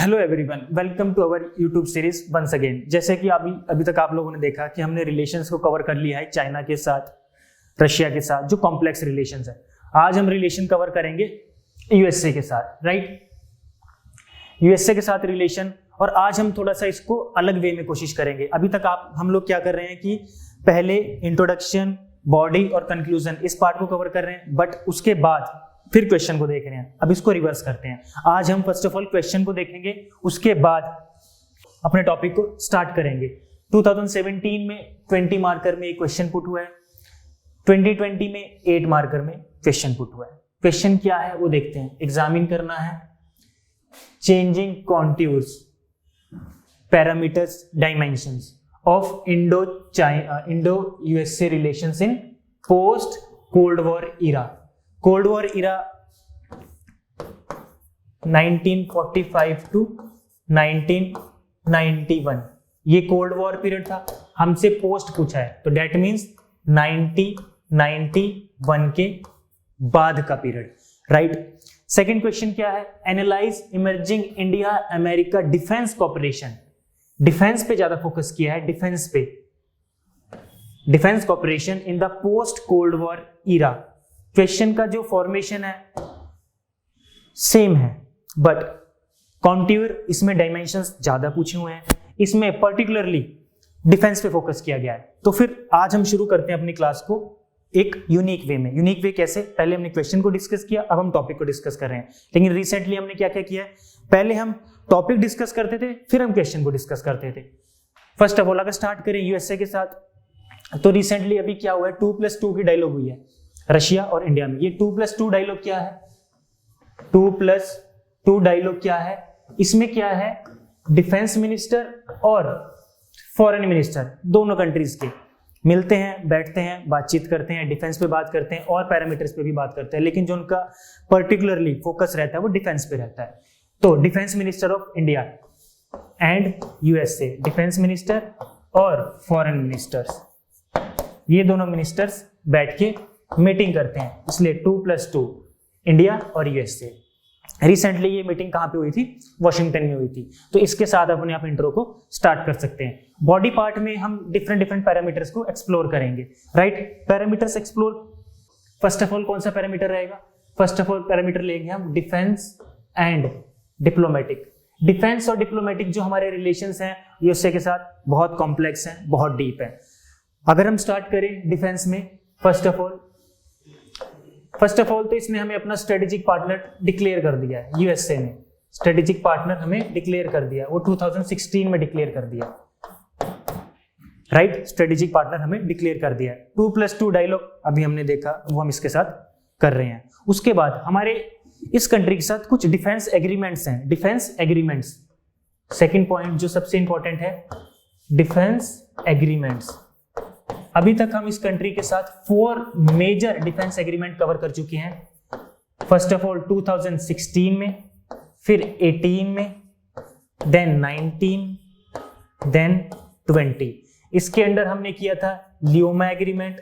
Hello everyone, welcome to our YouTube series once again. जैसे कि अभी तक आप लोगों ने देखा कि हमने रिलेशंस को कवर कर लिया है चाइना के साथ, रशिया के साथ, जो कॉम्प्लेक्स रिलेशंस है। आज हम रिलेशन कवर करेंगे यूएसए के साथ, राइट। यूएसए के साथ रिलेशन, और आज हम थोड़ा सा इसको अलग वे में कोशिश करेंगे। अभी तक हम लोग क्या कर रहे हैं कि पहले इंट्रोडक्शन, बॉडी और कंक्लूजन, इस पार्ट को कवर कर रहे हैं, बट उसके बाद फिर क्वेश्चन को देख रहे हैं। अब इसको रिवर्स करते हैं। आज हम फर्स्ट ऑफ ऑल क्वेश्चन को देखेंगे, उसके बाद अपने टॉपिक को स्टार्ट करेंगे। 2017 में 20 मार्कर में एक क्वेश्चन पुट हुआ है, 2020 में 8 मार्कर में क्वेश्चन पुट हुआ है। क्वेश्चन क्या है वो देखते हैं। एग्जामिन करना है changing contours, parameters, dimensions of Indo USA relations in post cold war era. Cold war era 1945 to 1991, ये कोल्ड वॉर पीरियड था। हमसे पोस्ट पूछा है, तो डेट मीन्स 1991 के बाद का पीरियड, राइट। सेकेंड क्वेश्चन क्या है, analyse emerging India America defence cooperation. Defence पे ज्यादा फोकस किया है, डिफेंस पे, defence cooperation in the post cold war era. Question का जो फॉर्मेशन है सेम है, बट कॉन्ट्यूर, इसमें डायमेंशंस ज्यादा पूछे हुए हैं, इसमें पर्टिकुलरली डिफेंस पे फोकस किया गया है। तो फिर आज हम शुरू करते हैं अपनी क्लास को एक यूनिक वे में। यूनिक वे कैसे? पहले हमने क्वेश्चन को डिस्कस किया, अब हम टॉपिक को डिस्कस कर रहे हैं। लेकिन रिसेंटली हमने क्या क्या किया है, पहले हम टॉपिक डिस्कस करते थे, फिर हम क्वेश्चन को डिस्कस करते थे। फर्स्ट ऑफ ऑल अगर स्टार्ट करें यूएसए के साथ, तो रिसेंटली अभी क्या हुआ है, 2+2 की डायलॉग हुई है रशिया और इंडिया में। ये 2+2 डायलॉग क्या है, 2+2 डायलॉग क्या है, इसमें क्या है, डिफेंस मिनिस्टर और फॉरेन मिनिस्टर दोनों कंट्रीज के मिलते हैं, बैठते हैं, बातचीत करते हैं, डिफेंस पे बात करते हैं और पैरामीटर्स पे भी बात करते हैं। लेकिन जो उनका पर्टिकुलरली फोकस रहता है वो डिफेंस पे रहता है। तो defence minister of India and USA, defence minister और फॉरेन मिनिस्टर्स, ये दोनों मिनिस्टर्स बैठ के मीटिंग करते हैं, इसलिए 2+2 इंडिया और यूएसए। रिसेंटली ये मीटिंग कहां पे हुई थी, वॉशिंगटन में हुई थी। तो इसके साथ अपने आप इंट्रो को स्टार्ट कर सकते हैं। बॉडी पार्ट में हम डिफरेंट पैरामीटर्स को एक्सप्लोर करेंगे, right. Parameters explore, first of all कौन सा पैरामीटर रहेगा, फर्स्ट ऑफ ऑल पैरामीटर लेंगे हम डिफेंस एंड डिप्लोमेटिक। डिफेंस और डिप्लोमेटिक जो हमारे रिलेशंस हैं यूएसए के साथ, बहुत कॉम्प्लेक्स हैं, बहुत डीप है। अगर हम स्टार्ट करें डिफेंस में, फर्स्ट ऑफ ऑल तो इसने हमें अपना स्ट्रेटेजिक पार्टनर डिक्लेयर कर दिया है। यूएसए ने स्ट्रेटेजिक पार्टनर हमें डिक्लेयर कर दिया, वो 2016 में डिक्लेयर कर दिया, राइट। स्ट्रेटेजिक पार्टनर हमें डिक्लेयर कर दिया है। 2+2 डायलॉग अभी हमने देखा, वो हम इसके साथ कर रहे हैं। उसके बाद हमारे इस कंट्री के साथ कुछ डिफेंस एग्रीमेंट्स हैं, डिफेंस एग्रीमेंट्स। सेकेंड पॉइंट जो सबसे इंपॉर्टेंट है, डिफेंस एग्रीमेंट्स। अभी तक हम इस कंट्री के साथ 4 मेजर डिफेंस एग्रीमेंट कवर कर चुके हैं। फर्स्ट ऑफ ऑल 2016 में, फिर 18 में, देन 19, देन 20। इसके अंडर हमने किया था LEMOA agreement,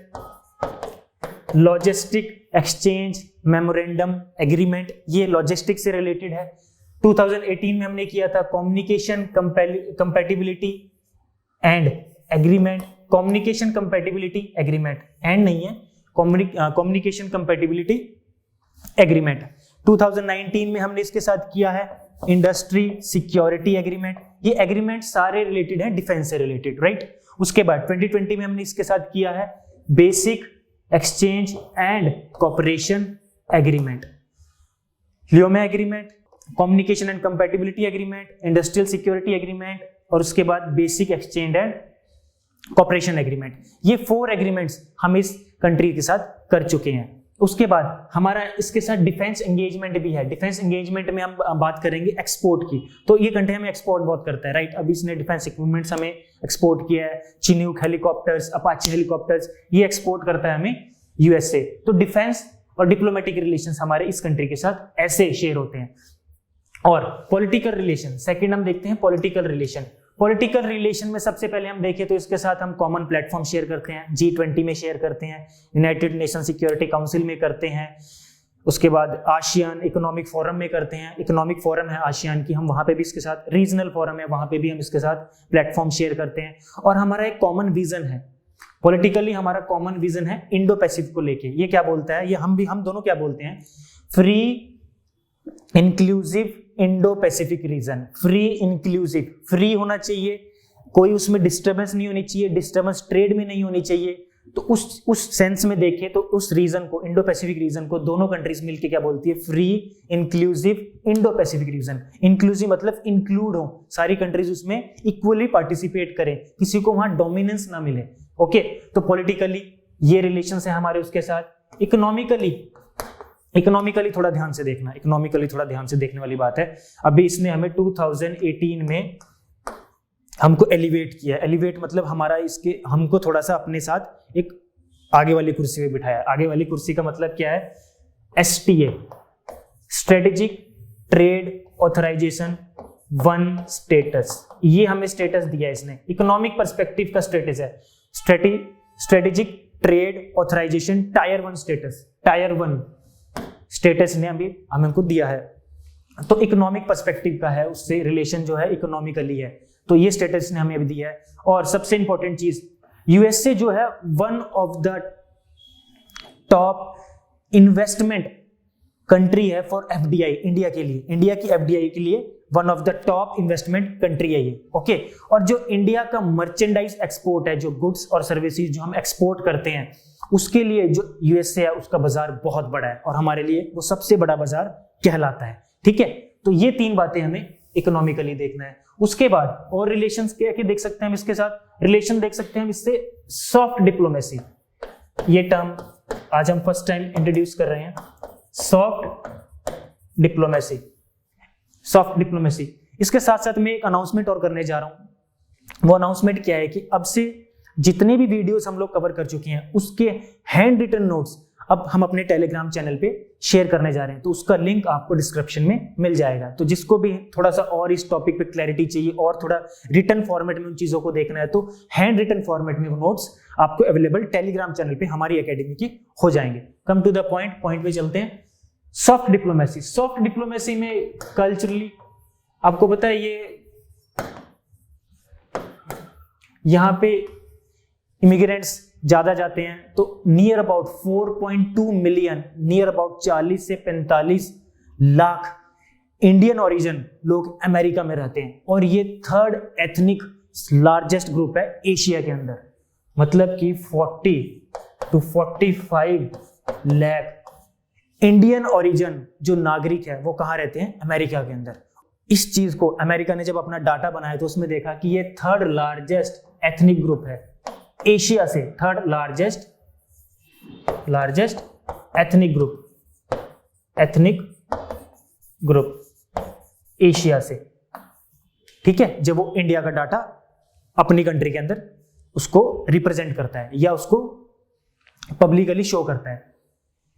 logistic exchange memorandum agreement, ये लॉजिस्टिक से रिलेटेड है। 2018 में हमने किया था communication compatibility and agreement, communication compatibility agreement, and नहीं है, कम्युनिकेशन कंपैटिबिलिटी एग्रीमेंट। 2019 में हमने इसके साथ किया है इंडस्ट्री सिक्योरिटी एग्रीमेंट। ये एग्रीमेंट सारे रिलेटेड हैं डिफेंस से रिलेटेड, राइट। उसके बाद 2020 में हमने इसके साथ किया है basic exchange and cooperation agreement, LEMOA agreement, communication and compatibility agreement, industrial security agreement, और उसके बाद basic exchange and cooperation agreement. ये 4 एग्रीमेंट्स हम इस कंट्री के साथ कर चुके हैं। उसके बाद हमारा इसके साथ डिफेंस एंगेजमेंट भी है। डिफेंस एंगेजमेंट में हम बात करेंगे एक्सपोर्ट की, तो ये कंट्री हमें एक्सपोर्ट बहुत करता है, राइट। अभी इसने डिफेंस इक्विपमेंट्स हमें एक्सपोर्ट किया है, चिनूक हेलीकॉप्टर्स, अपाचे हेलीकॉप्टर्स, ये एक्सपोर्ट करता है हमें यूएसए। तो डिफेंस और डिप्लोमेटिक रिलेशंस हमारे इस कंट्री के साथ ऐसे शेयर होते हैं। और पॉलिटिकल रिलेशन, सेकेंड हम देखते हैं पॉलिटिकल रिलेशन। पॉलिटिकल रिलेशन में सबसे पहले हम देखें तो इसके साथ हम कॉमन प्लेटफॉर्म शेयर करते हैं, G20 में शेयर करते हैं, यूनाइटेड नेशन सिक्योरिटी काउंसिल में करते हैं, उसके बाद आसियान इकोनॉमिक फोरम में करते हैं, इकोनॉमिक फोरम है आसियान की, हम वहाँ पे भी इसके साथ, रीजनल फोरम है वहाँ पे भी हम इसके साथ प्लेटफॉर्म शेयर करते हैं। और हमारा एक कॉमन विजन है, पॉलिटिकली हमारा कॉमन विजन है इंडो पैसिफिक को लेके। ये क्या बोलता है, ये हम दोनों क्या बोलते हैं, free inclusive Indo Pacific region. Free inclusive, free होना चाहिए, कोई उसमें डिस्टर्बेंस नहीं होनी चाहिए, डिस्टर्बेंस ट्रेड में नहीं होनी चाहिए। तो उस सेंस में देखें तो उस रीजन को, इंडो पैसिफिक रीजन को दोनों कंट्रीज मिलके क्या बोलती है, free inclusive Indo Pacific region. Inclusive मतलब इंक्लूड हो, सारी कंट्रीज उसमें इक्वली पार्टिसिपेट करें, किसी को वहां डोमिनेंस ना मिले। ओके, तो पॉलिटिकली ये रिलेशंस है हमारे उसके साथ। इकोनॉमिकली थोड़ा ध्यान से देखना, इकोनॉमिकली थोड़ा ध्यान से देखने वाली बात है। अभी इसने हमें 2018 में हमको एलिवेट किया। एलिवेट मतलब हमारा हमको थोड़ा सा अपने साथ एक आगे वाली कुर्सी पे बिठाया। आगे वाली कुर्सी का मतलब क्या है, STA, strategic trade authorisation 1 status. ये हमें स्टेटस दिया इसने, इकोनॉमिक पर्सपेक्टिव का स्टेटस है, strategic trade authorisation tier 1 status. Tier 1 status ने अभी हमको दिया है, तो इकोनॉमिक पर्सपेक्टिव का है, उससे रिलेशन जो है इकोनॉमिकली है, तो ये स्टेटस ने हमें अभी दिया है। और सबसे इंपॉर्टेंट चीज, यूएसए जो है one of the top investment country है फॉर एफडीआई, इंडिया के लिए, इंडिया की एफडीआई के लिए one of the top investment country है ये। ओके, और जो इंडिया का मर्चेंडाइज एक्सपोर्ट है, जो गुड्स और सर्विसेज जो हम एक्सपोर्ट करते हैं, उसके लिए जो यूएसए है उसका बाजार बहुत बड़ा है और हमारे लिए वो सबसे बड़ा बाजार कहलाता है। ठीक है, तो ये 3 बातें हमें इकोनॉमिकली देखना है। उसके बाद और रिलेशंस क्या क्या देख सकते हैं हम इसके साथ, रिलेशन देख सकते हैं हम इससे सॉफ्ट डिप्लोमेसी। ये टर्म आज हम फर्स्ट टाइम इंट्रोड्यूस कर रहे हैं, सॉफ्ट डिप्लोमेसी। सॉफ्ट डिप्लोमेसी, इसके साथ साथ मैं एक अनाउंसमेंट और करने जा रहा हूं। वो अनाउंसमेंट क्या है कि अब से जितने भी वीडियोस हम लोग कवर कर चुके हैं उसके हैंड रिटन नोट्स अब हम अपने टेलीग्राम चैनल पे शेयर करने जा रहे हैं, तो उसका लिंक आपको डिस्क्रिप्शन में मिल जाएगा। तो जिसको भी थोड़ा सा और इस टॉपिक पे क्लैरिटी चाहिए और थोड़ा रिटन फॉर्मेट में उन चीजों को देखना है, तो हैंड रिटन फॉर्मेट में वो नोट्स आपको अवेलेबल टेलीग्राम चैनल पे हमारी एकेडमी के हो जाएंगे। कम टू द पॉइंट पे चलते हैं। सॉफ्ट डिप्लोमेसी, सॉफ्ट डिप्लोमेसी में कल्चरली आपको पता है ये यहां पे इमिग्रेंट्स ज्यादा जाते हैं, तो near about 4.2 million, near about 40 से 45 लाख इंडियन ओरिजिन लोग अमेरिका में रहते हैं, और ये 3rd एथनिक लार्जेस्ट ग्रुप है एशिया के अंदर। मतलब कि 40 to 45 लाख इंडियन ओरिजिन जो नागरिक है वो कहाँ रहते हैं, अमेरिका के अंदर। इस चीज को अमेरिका ने जब अपना डाटा बनाया तो उसमें देखा कि ये 3rd लार्जेस्ट एथनिक ग्रुप है एशिया से, 3rd largest ethnic group Asia से। ठीक है, जब वो इंडिया का डाटा अपनी कंट्री के अंदर उसको रिप्रेजेंट करता है या उसको पब्लिकली शो करता है।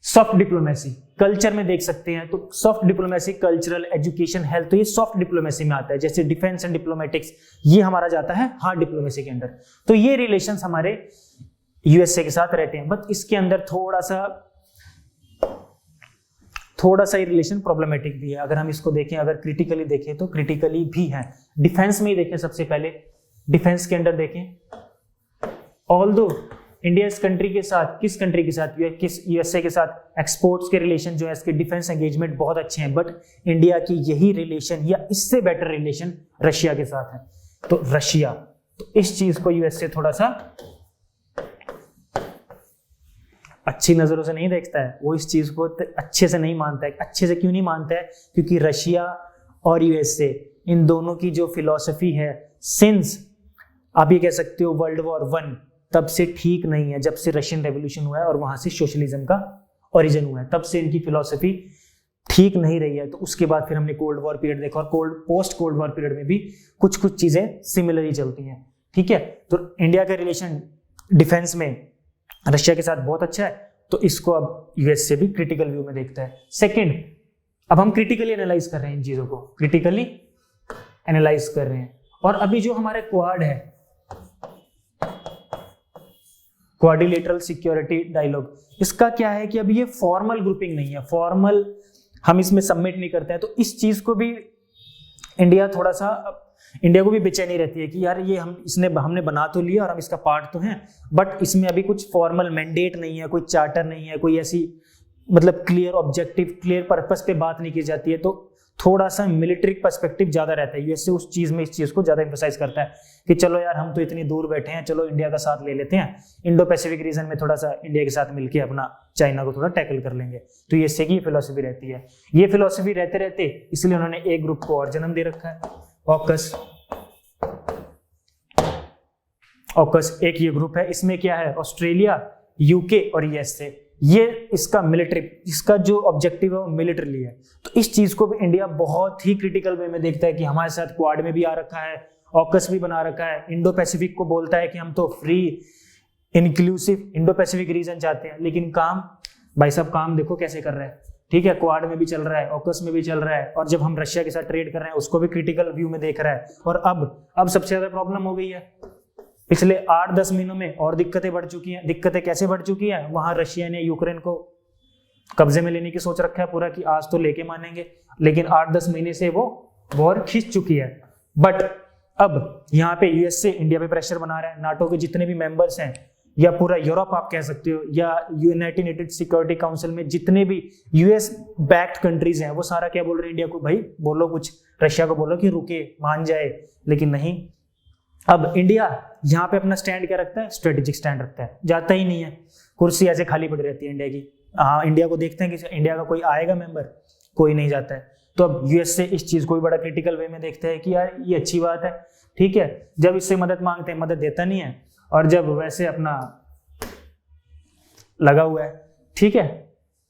सॉफ्ट डिप्लोमेसी कल्चर में देख सकते हैं, तो soft diplomacy cultural, education, health, तो ये सॉफ्ट डिप्लोमेसी में आता है। जैसे डिफेंस एंड डिप्लोमेटिक्स, ये हमारा जाता है हार्ड डिप्लोमेसी के अंदर। तो ये रिलेशंस हमारे यूएसए के साथ रहते हैं, बट इसके अंदर थोड़ा सा ये रिलेशन प्रॉब्लमेटिक भी है। अगर हम इसको देखें, अगर क्रिटिकली देखें तो क्रिटिकली भी है। डिफेंस में ही देखें, सबसे पहले डिफेंस के अंदर देखें, ऑल्दो इंडिया इस कंट्री के साथ, किस कंट्री के साथ, यूएसए के साथ एक्सपोर्ट्स के रिलेशन जो है, इसके डिफेंस एंगेजमेंट बहुत अच्छे हैं, बट इंडिया की यही रिलेशन या इससे बेटर रिलेशन रशिया के साथ है। तो रशिया, तो इस चीज को यूएसए थोड़ा सा अच्छी नजरों से नहीं देखता है, वो इस चीज को अच्छे से नहीं मानता है। अच्छे से क्यों नहीं मानता है, क्योंकि रशिया और यूएसए इन दोनों की जो फिलॉसफी है सिंस आप ये कह सकते हो वर्ल्ड वॉर 1 तब से ठीक नहीं है। जब से रशियन रेवोल्यूशन हुआ है और वहां से सोशलिज्म का ओरिजिन हुआ है, तब से इनकी फिलॉसफी ठीक नहीं रही है। तो उसके बाद फिर हमने कोल्ड वॉर पीरियड देखा, और पोस्ट कोल्ड वॉर पीरियड में भी कुछ चीजें सिमिलर ही चलती हैं। ठीक है, तो इंडिया का रिलेशन डिफेंस में रशिया के साथ बहुत अच्छा है, तो इसको अब यूएस से भी क्रिटिकल व्यू में देखता है। सेकेंड, अब हम क्रिटिकली एनालाइज कर रहे हैं इन चीजों को, क्रिटिकली एनालाइज कर रहे हैं। और अभी जो हमारे क्वाड है, क्वाड्रिलेटरल सिक्योरिटी डायलॉग, इसका क्या है कि अभी ये फॉर्मल ग्रुपिंग नहीं है, फॉर्मल हम इसमें सबमिट नहीं करते हैं, तो इस चीज को भी इंडिया को भी बेचैनी रहती है कि यार ये हमने बना तो लिया और हम इसका पार्ट तो हैं, बट इसमें अभी कुछ फॉर्मल मैंडेट नहीं है, कोई चार्टर नहीं है, कोई ऐसी मतलब क्लियर ऑब्जेक्टिव, क्लियर पर्पस पे बात नहीं की जाती है, तो थोड़ा सा मिलिट्री पर्सपेक्टिव ज्यादा रहता है। यूएसए उस चीज में इस चीज को ज्यादा एम्फसाइज करता है कि चलो यार हम तो इतनी दूर बैठे हैं, चलो इंडिया का साथ ले लेते हैं, इंडो पैसिफिक रीजन में थोड़ा सा इंडिया के साथ मिलके अपना चाइना को थोड़ा टैकल कर लेंगे। तो यूएसए की फिलॉसफी रहती है। ये फिलॉसफी रहते रहते इसलिए उन्होंने एक ग्रुप को और जन्म दे रखा है, ऑकस। ऑकस एक ये ग्रुप है, इसमें क्या है, ऑस्ट्रेलिया, यूके और यूएसए, ये इसका मिलिट्री, इसका जो ऑब्जेक्टिव है वो मिलिट्री है। तो इस चीज को भी इंडिया बहुत ही क्रिटिकल वे में देखता है कि हमारे साथ क्वाड में भी आ रखा है, ऑकस भी बना रखा है, इंडो पैसिफिक को बोलता है कि हम तो free inclusive Indo Pacific region चाहते हैं, लेकिन काम भाई साहब काम देखो कैसे कर रहे हैं, ठीक है, क्वाड में भी चल रहा है, ऑकस में भी चल रहा है, और जब हम रशिया के साथ ट्रेड कर रहे हैं उसको भी क्रिटिकल व्यू में देख रहा है। और अब सबसे ज्यादा प्रॉब्लम हो गई है, पिछले 8-10 महीनों में और दिक्कतें बढ़ चुकी हैं। दिक्कतें कैसे बढ़ चुकी हैं, वहां रशिया ने यूक्रेन को कब्जे में लेने की सोच रखा है पूरा कि आज तो लेके मानेंगे, लेकिन 8-10 महीने से वो वॉर खींच चुकी है। बट अब यहाँ पे यूएस से इंडिया पे प्रेशर बना रहा है, नाटो के जितने भी मेंबर्स हैं या पूरा यूरोप आप कह सकते हो, या यूनाइटेड नेटेड सिक्योरिटी काउंसिल में जितने भी यूएस बैक्ड कंट्रीज हैं वो सारा क्या बोल रहे हैं इंडिया को, भाई बोलो कुछ, रशिया को बोलो कि रुके, मान जाए, लेकिन नहीं। अब इंडिया यहाँ पे अपना स्टैंड क्या रखता है, स्ट्रेटेजिक स्टैंड रखता है, जाता ही नहीं है, कुर्सी ऐसे खाली पड़ी रहती है इंडिया की। हाँ, इंडिया को देखते हैं कि इंडिया का कोई आएगा मेंबर, कोई नहीं जाता है। तो अब यूएस से इस चीज को भी बड़ा क्रिटिकल वे में देखते हैं कि यार ये अच्छी बात है, ठीक है, जब इससे मदद मांगते हैं मदद देता नहीं है, और जब वैसे अपना लगा हुआ है, ठीक है।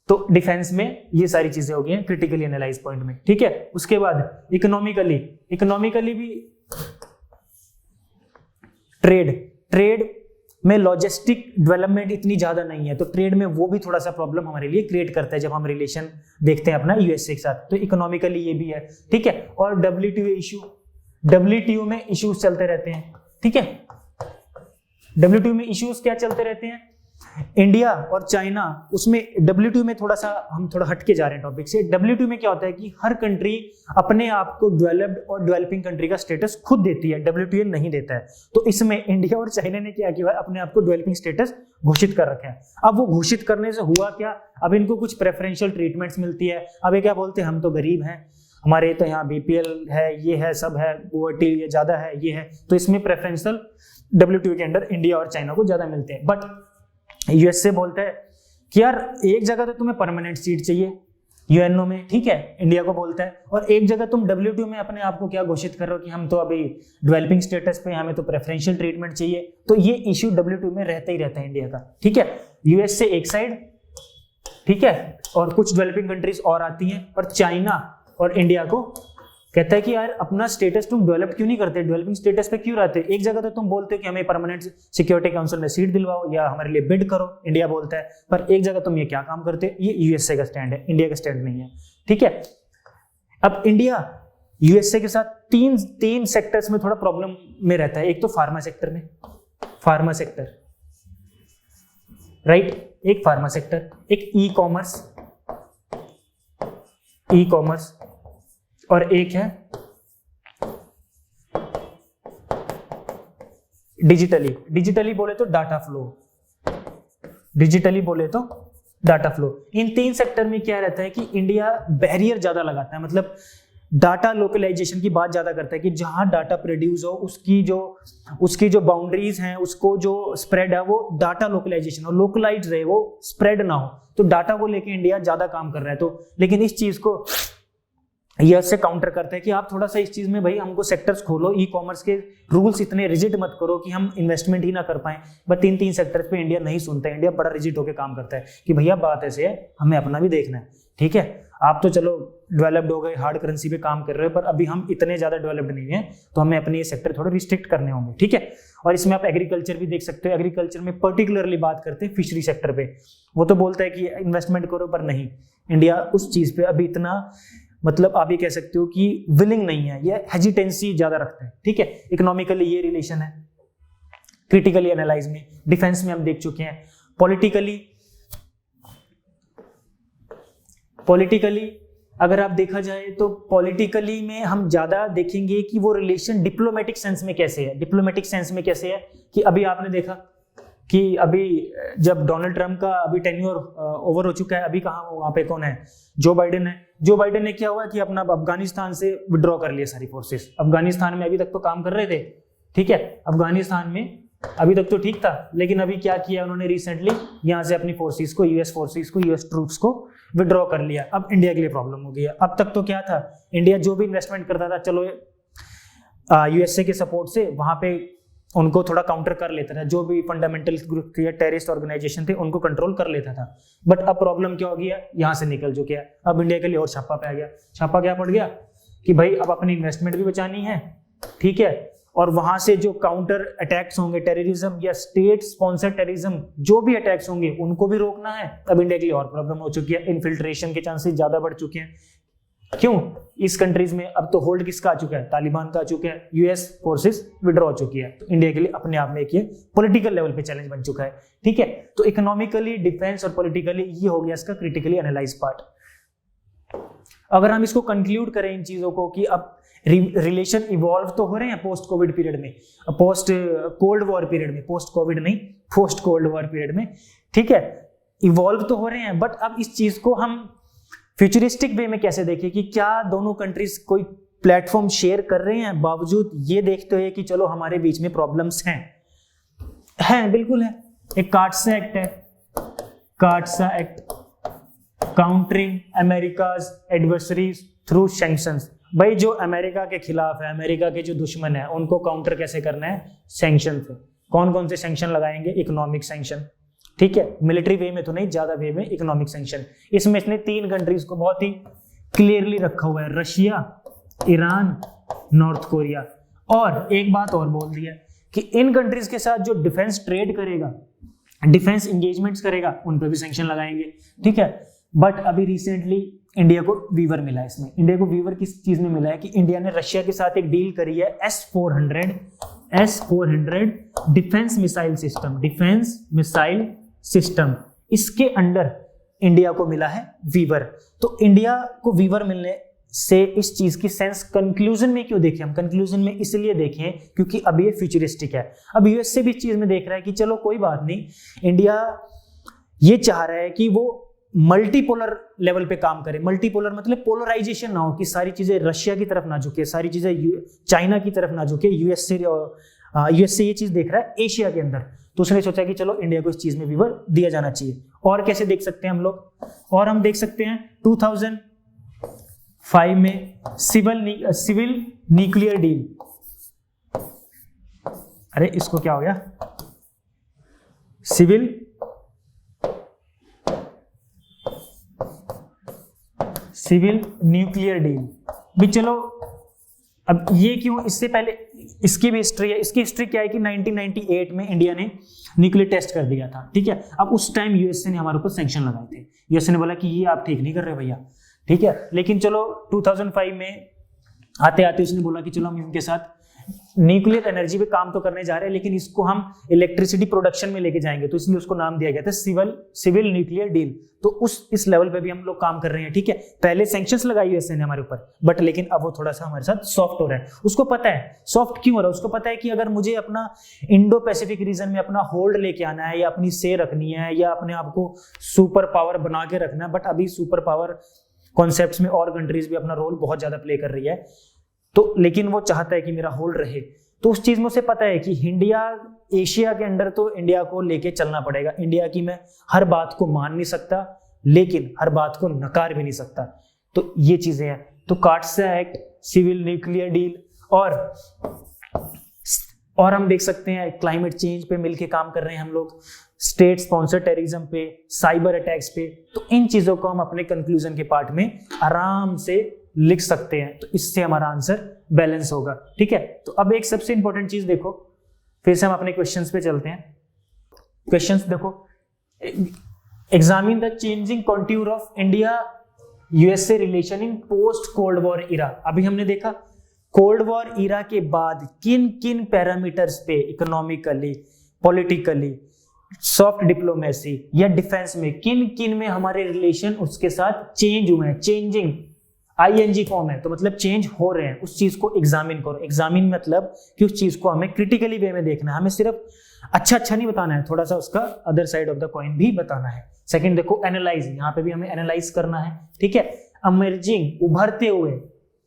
तो डिफेंस में ये सारी चीजें हो गई हैं क्रिटिकली एनालाइज पॉइंट में, ठीक है। उसके बाद इकोनॉमिकली भी ट्रेड में लॉजिस्टिक डेवलपमेंट इतनी ज्यादा नहीं है, तो ट्रेड में वो भी थोड़ा सा प्रॉब्लम हमारे लिए क्रिएट करता है जब हम रिलेशन देखते हैं अपना यूएसए के साथ। तो इकोनॉमिकली ये भी है, ठीक है। और डब्ल्यूटीओ में इश्यूज चलते रहते हैं, ठीक है। डब्ल्यूटीओ में इश्यूज क्या चलते रहते हैं, इंडिया और चाइना, उसमें डब्ल्यूटीओ में थोड़ा सा हम थोड़ा हटके जा रहे हैं टॉपिक से। डब्ल्यूटीओ में क्या होता है कि हर कंट्री अपने आप को डेवलप्ड और डेवलपिंग कंट्री का स्टेटस खुद देती है, डब्ल्यूटीओ नहीं देता है। तो इसमें इंडिया और चाइना ने क्या किया, अपने आप को डेवलपिंग स्टेटस घोषित कर रखा है। अब वो घोषित करने से हुआ क्या, अब इनको कुछ प्रेफरेंशियल ट्रीटमेंट्स मिलती है। अब ये क्या बोलते हैं, हम तो गरीब हैं, हमारे तो यहाँ बीपीएल है, ये है, सब है, पोवर्टी ये ज्यादा है, ये है, तो इसमें प्रेफरेंशियल डब्ल्यूटीओ के अंडर इंडिया और चाइना को ज्यादा मिलते हैं। बट यूएसए बोलता है कि यार एक जगह तो तुम्हें परमानेंट सीट चाहिए यूएनओ में, ठीक है, इंडिया को बोलता है, और एक जगह तुम डब्ल्यूटीओ में अपने आप को क्या घोषित कर रहे हो कि हम तो अभी डेवलपिंग स्टेटस पे, हमें तो प्रेफरेंशियल ट्रीटमेंट चाहिए। तो ये इश्यू डब्ल्यूटीओ में रहता ही रहता है इंडिया का, ठीक है। यूएसए एक साइड, ठीक है, और कुछ डेवलपिंग कंट्रीज और आती हैं, और चाइना और इंडिया को कहता है कि यार अपना स्टेटस तुम डेवलप क्यों नहीं करते, डेवलपिंग स्टेटस पे क्यों रहते। एक जगह तो तुम बोलते हो कि हमें परमानेंट सिक्योरिटी काउंसिल में सीट दिलवाओ या हमारे लिए बिड करो, इंडिया बोलता है, पर एक जगह तुम ये क्या काम करते हो। ये यूएसए का स्टैंड है, इंडिया का स्टैंड नहीं है, ठीक है। अब इंडिया यूएसए के साथ तीन सेक्टर्स में थोड़ा प्रॉब्लम में रहता है। एक तो फार्मा सेक्टर में, फार्मा सेक्टर, राइट, एक फार्मा सेक्टर, एक ई कॉमर्स, और एक है डिजिटली बोले तो डाटा फ्लो। इन तीन सेक्टर में क्या रहता है कि इंडिया बैरियर ज्यादा लगाता है, मतलब डाटा लोकलाइजेशन की बात ज्यादा करता है कि जहां डाटा प्रोड्यूस हो उसकी जो बाउंड्रीज हैं, उसको जो स्प्रेड है वो डाटा लोकलाइजेशन हो, लोकलाइज रहे, वो स्प्रेड ना हो। तो डाटा को लेके इंडिया ज्यादा काम कर रहा है। तो लेकिन इस चीज को ये से काउंटर करता है कि आप थोड़ा सा इस चीज में भाई हमको सेक्टर्स खोलो, ई कॉमर्स के रूल्स इतने रिजिड मत करो कि हम इन्वेस्टमेंट ही ना कर पाए। बट तीन सेक्टर्स पे इंडिया नहीं सुनता है, इंडिया बड़ा रिजिड होकर काम करता है कि भैया बात ऐसे है, हमें अपना भी देखना है, ठीक है। आप तो चलो डेवलप्ड हो गए, हार्ड करेंसी पे काम कर रहे हो, पर अभी हम इतने ज्यादा डेवलप्ड नहीं है, तो हमें अपने ये सेक्टर थोड़े रिस्ट्रिक्ट करने होंगे, ठीक है। और इसमें आप एग्रीकल्चर भी देख सकते हो, एग्रीकल्चर में पर्टिकुलरली बात करते हैं फिशरी सेक्टर पे, वो तो बोलता है कि इन्वेस्टमेंट करो, पर नहीं, इंडिया उस चीज पे अभी इतना, मतलब आप ये कह सकते हो कि विलिंग नहीं है, ये हेजिटेंसी ज्यादा रखता है, ठीक है। इकोनॉमिकली ये रिलेशन है, क्रिटिकली एनालाइज में, डिफेंस में हम देख चुके हैं। पॉलिटिकली अगर आप देखा जाए तो पॉलिटिकली में हम ज्यादा देखेंगे कि वो रिलेशन डिप्लोमेटिक सेंस में कैसे है। डिप्लोमेटिक सेंस में कैसे है कि अभी आपने देखा कि अभी जब डोनाल्ड ट्रंप का अभी टेन्योर ओवर हो चुका है, अभी कहाँ वहां पे कौन है, जो बाइडेन है। जो बाइडेन ने क्या हुआ कि अपना अफगानिस्तान से विड्रॉ कर लिया सारी फोर्सेस। अफगानिस्तान में अभी तक तो काम कर रहे थे, ठीक है, अफगानिस्तान में अभी तक तो ठीक था, लेकिन अभी क्या किया उन्होंने रिसेंटली, यहाँ से अपनी फोर्सेस को, यूएस ट्रूप्स को विड्रॉ कर लिया। अब इंडिया के लिए प्रॉब्लम हो गई है। अब तक तो क्या था, इंडिया जो भी इन्वेस्टमेंट करता था, चलो यूएसए के सपोर्ट से वहां पे उनको थोड़ा काउंटर कर लेता था, जो भी फंडामेंटल ग्रुप या टेररिस्ट ऑर्गेनाइजेशन थे उनको कंट्रोल कर लेता था। बट अब प्रॉब्लम क्या हो गया, यहाँ से निकल चुके हैं। अब इंडिया के लिए और छापा पड़ गया। छापा क्या पड़ गया कि भाई अब अपनी इन्वेस्टमेंट भी बचानी है, ठीक है, और वहां से जो काउंटर अटैक्स होंगे, टेररिज्म या स्टेट स्पॉन्सर टेररिज्म जो भी अटैक्स होंगे उनको भी रोकना है। अब इंडिया के लिए और प्रॉब्लम हो चुकी है, इन्फिल्ट्रेशन के चांसेस ज्यादा बढ़ चुके हैं। क्यों, इस कंट्रीज में अब तो होल्ड किसका आ चुका है, तालिबान का आ चुका है, यूएस फोर्सेस विड्रॉ हो चुकी है। तो इंडिया के लिए अपने आप में एक ये पॉलिटिकल लेवल पे चैलेंज बन चुका है, ठीक है। तो इकोनॉमिकली, डिफेंस और पॉलिटिकली ये हो गया इसका क्रिटिकली एनालाइज पार्ट। अगर हम इसको कंक्लूड करें इन चीजों को कि अब रिलेशन इवॉल्व तो हो रहे हैं पोस्ट कोविड पीरियड में, पोस्ट कोल्ड वॉर पीरियड में, पोस्ट कोविड नहीं, पोस्ट कोल्ड वॉर पीरियड में, ठीक है, इवॉल्व तो हो रहे हैं। बट अब इस चीज को हम फ्यूचरिस्टिक वे में कैसे देखें कि क्या दोनों कंट्रीज कोई प्लेटफॉर्म शेयर कर रहे हैं, बावजूद ये देखते हुए कि चलो हमारे बीच में प्रॉब्लम्स हैं, बिल्कुल है। एक कार्टसा एक्ट है, CAATSA act, countering America's adversaries through sanctions. भाई जो अमेरिका के खिलाफ है, अमेरिका के जो दुश्मन है, उनको काउंटर कैसे करना है, सैंक्शन से। कौन कौन से सैंक्शन लगाएंगे, इकोनॉमिक सैंक्शन, ठीक है, मिलिट्री वे में तो नहीं, ज्यादा वे में इकोनॉमिक सैंक्शन। इसमें इसने 3 कंट्रीज को बहुत ही क्लियरली रखा हुआ है, रशिया, ईरान, नॉर्थ कोरिया। और एक बात और बोल दिया कि इन कंट्रीज के साथ जो डिफेंस ट्रेड करेगा, डिफेंस एंगेजमेंट्स करेगा, उन पर भी सैंक्शन लगाएंगे, ठीक है। बट अभी रिसेंटली इंडिया को वीवर मिला है। इसमें इंडिया को वीवर किस चीज में मिला है कि इंडिया ने रशिया के साथ एक डील करी है, S-400 डिफेंस मिसाइल सिस्टम, इसके अंडर इंडिया को मिला है वीवर। तो इंडिया को वीवर मिलने से इस चीज की सेंस कंक्लूजन में क्यों देखें हम, कंक्लूजन में इसलिए देखें क्योंकि अब ये फ्यूचरिस्टिक है। अब यूएसए भी इस चीज में देख रहा है कि चलो कोई बात नहीं, इंडिया ये चाह रहा है कि वो मल्टीपोलर लेवल पे काम करे। मल्टीपोलर मतलब पोलराइजेशन ना हो, कि सारी चीजें रशिया की तरफ ना झुके, सारी चीजें चाइना की तरफ ना झुके। यूएसए ये चीज देख रहा है एशिया के अंदर, तो उसने सोचा कि चलो इंडिया को इस चीज में वीवर दिया जाना चाहिए। और कैसे देख सकते हैं हम लोग, और हम देख सकते हैं 2005 में सिविल न्यूक्लियर डील। अरे इसको क्या हो गया, सिविल न्यूक्लियर डील भी। चलो अब ये क्यों, इससे पहले इसकी भी हिस्ट्री है। इसकी हिस्ट्री क्या है कि 1998 में इंडिया ने न्यूक्लियर टेस्ट कर दिया था, ठीक है। अब उस टाइम यूएसए ने हमारे ऊपर सैंक्शन लगाए थे। यूएसए ने बोला कि ये आप ठीक नहीं कर रहे भैया, ठीक है। लेकिन चलो 2005 में आते आते उसने बोला कि चलो हम इनके साथ न्यूक्लियर एनर्जी पे काम तो करने जा रहे हैं, लेकिन इसको हम इलेक्ट्रिसिटी प्रोडक्शन में लेके जाएंगे, तो इसलिए उसको नाम दिया गया था सिविल न्यूक्लियर डील। तो इस लेवल पे भी हम लोग काम कर रहे हैं, ठीक है। पहले सैंक्शंस लगाई यूएसए ने हमारे ऊपर, बट लेकिन अब वो थोड़ा सा हमारे साथ सॉफ्ट हो रहा है। उसको पता है सॉफ्ट क्यों हो रहा है, उसको पता है कि अगर मुझे अपना इंडो पैसिफिक रीजन में अपना होल्ड लेके आना है, या अपनी से रखनी है, या अपने आप को सुपर पावर बना के रखना है, बट अभी सुपर पावर कॉन्सेप्ट्स में और कंट्रीज भी अपना रोल बहुत ज्यादा प्ले कर रही है, तो लेकिन वो चाहता है कि मेरा होल्ड रहे। तो उस चीज में उसे पता है कि इंडिया एशिया के अंदर तो इंडिया को लेके चलना पड़ेगा। इंडिया की मैं हर बात को मान नहीं सकता, लेकिन हर बात को नकार भी नहीं सकता। तो ये चीजें हैं। तो कार्टसा एक्ट, सिविल न्यूक्लियर डील, और हम देख सकते हैं क्लाइमेट चेंज पे मिलके काम कर रहे हैं हम लोग, स्टेट स्पॉन्सर टेररिज्म पे, साइबर अटैक्स पे। तो इन चीजों को हम अपने कंक्लूजन के पार्ट में आराम से लिख सकते हैं, तो इससे हमारा आंसर बैलेंस होगा, ठीक है। तो अब एक सबसे इंपॉर्टेंट चीज देखो, फिर से हम अपने क्वेश्चंस पे चलते हैं। क्वेश्चंस देखो, examine the changing contour of India USA relation in post cold war era. अभी हमने देखा कोल्ड वॉर इरा के बाद किन किन पैरामीटर्स पे, इकोनॉमिकली, पॉलिटिकली, सॉफ्ट डिप्लोमेसी या डिफेंस में किन किन में हमारे रिलेशन उसके साथ चेंज हुए हैं, चेंजिंग आईएनजी फॉर्म है तो मतलब चेंज हो रहे हैं, उस चीज को एग्जामिन करो। एग्जामिन मतलब कि उस चीज को हमें क्रिटिकली वे में देखना है, हमें सिर्फ अच्छा अच्छा नहीं बताना है, थोड़ा सा उसका other side of the coin भी बताना है। सेकंड देखो एनालाइज, यहाँ पे भी हमें एनालाइज करना है, ठीक है। इमर्जिंग, उभरते हुए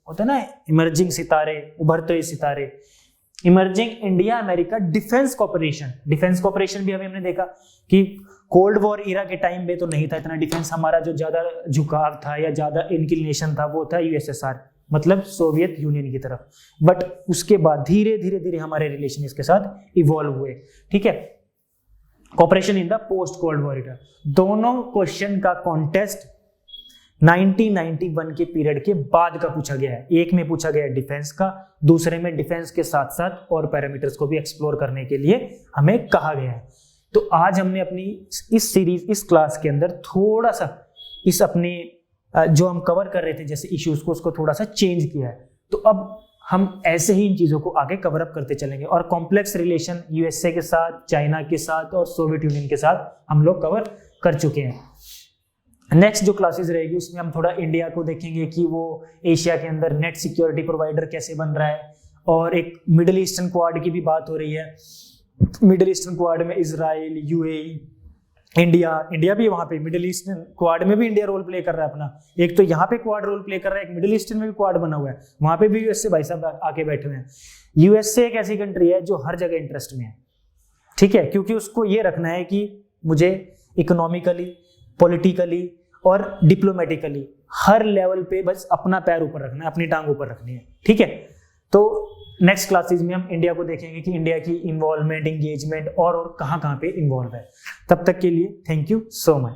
होता है ना, इमर्जिंग सितारे, उभरते हुए सितारे। Emerging India America defence cooperation, defence cooperation भी हमने देखा कि कोल्ड वॉर इरा के टाइम पे तो नहीं था इतना डिफेंस, हमारा जो ज्यादा झुकाव था या ज्यादा इंक्लिनेशन था वो था यूएसएसआर, मतलब सोवियत यूनियन की तरफ। बट उसके बाद धीरे धीरे धीरे हमारे रिलेशन इसके साथ इवॉल्व हुए, ठीक है। Cooperation in the post cold war era, दोनों क्वेश्चन का कॉन्टेस्ट 1991 के पीरियड के बाद का पूछा गया है। एक में पूछा गया डिफेंस का, दूसरे में डिफेंस के साथ साथ और पैरामीटर्स को भी एक्सप्लोर करने के लिए हमें कहा गया है। तो आज हमने अपनी इस सीरीज, इस क्लास के अंदर थोड़ा सा इस अपने जो हम कवर कर रहे थे जैसे इश्यूज को, उसको थोड़ा सा चेंज किया है। तो अब हम ऐसे ही इन चीजों को आगे कवर अप करते चलेंगे और कॉम्प्लेक्स रिलेशन यूएसए के साथ, चाइना के साथ और सोवियत यूनियन के साथ हम लोग कवर कर चुके हैं। नेक्स्ट जो क्लासेस रहेगी उसमें हम थोड़ा इंडिया को देखेंगे कि वो एशिया के अंदर नेट सिक्योरिटी प्रोवाइडर कैसे बन रहा है, और एक मिडिल ईस्टर्न क्वाड की भी बात हो रही है। मिडिल ईस्टर्न क्वाड में इजराइल, यूएई, इंडिया भी वहां पे मिडिल ईस्टर्न क्वाड में भी इंडिया रोल प्ले कर रहा है अपना। एक तो यहाँ पे क्वाड रोल प्ले कर रहा है, एक मिडिल ईस्टर्न में भी क्वाड बना हुआ है, वहां पे भी यूएसए भाई साहब आके बैठे हुए हैं। यूएसए एक ऐसी कंट्री है जो हर जगह इंटरेस्ट में है, ठीक है, क्योंकि उसको ये रखना है कि मुझे इकोनॉमिकली, पॉलिटिकली और डिप्लोमेटिकली हर लेवल पे बस अपना पैर ऊपर रखना है, अपनी टांग ऊपर रखनी है, ठीक है। तो नेक्स्ट क्लासेस में हम इंडिया को देखेंगे कि इंडिया की इन्वॉल्वमेंट, एंगेजमेंट और कहां पे इन्वॉल्व है। तब तक के लिए थैंक यू सो मच।